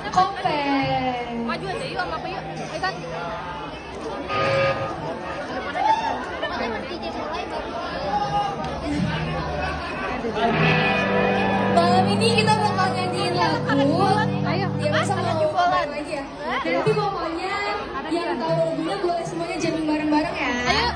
Kope. Maju aja yuk sama aku yuk. Ayo kan. Malam ini kita bakal nyanyiin lagu. Ayo. Ya masa mau jumpolan lagi ya. Nanti pokoknya yang tahu lagunya boleh semuanya jamming bareng-bareng ya. Ayo.